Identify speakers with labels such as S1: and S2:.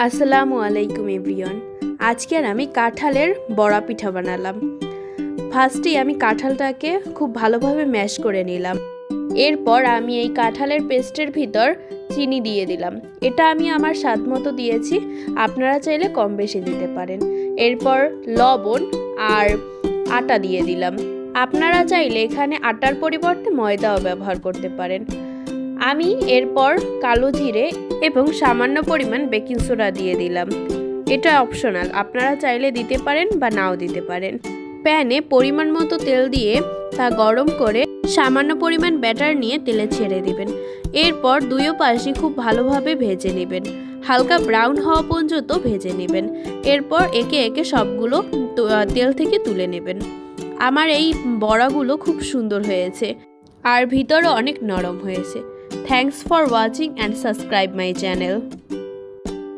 S1: আসসালামু আলাইকুম এভরিওয়ান। আজকের আমি কাঁঠালের বড়া পিঠা বানালাম। ফার্স্টেই আমি কাঁঠালটাকে খুব ভালোভাবে ম্যাশ করে নিলাম। এরপর আমি এই কাঁঠালের পেস্টের ভিতর চিনি দিয়ে দিলাম। এটা আমি আমার স্বাদ মতো দিয়েছি, আপনারা চাইলে কম বেশি দিতে পারেন। এরপর লবণ আর আটা দিয়ে দিলাম। আপনারা চাইলে এখানে আটার পরিবর্তে ময়দাও ব্যবহার করতে পারেন। আমি এরপর কালো জিরে এবং সামান্য পরিমাণ বেকিং সোডা দিয়ে দিলাম। এটা অপশনাল, আপনারা চাইলে দিতে পারেন বা নাও দিতে পারেন। প্যানে পরিমাণ মতো তেল দিয়ে তা গরম করে সামান্য পরিমাণ ব্যাটার নিয়ে তেলে ছেড়ে দিবেন। এরপর দুই পাশই খুব ভালোভাবে ভেজে নেবেন, হালকা ব্রাউন হওয়া পর্যন্ত ভেজে নেবেন। এরপর একে একে সবগুলো তেল থেকে তুলে নেবেন। আমার এই বড়াগুলো খুব সুন্দর হয়েছে আর ভিতরে অনেক নরম হয়েছে। Thanks for watching and subscribe my channel.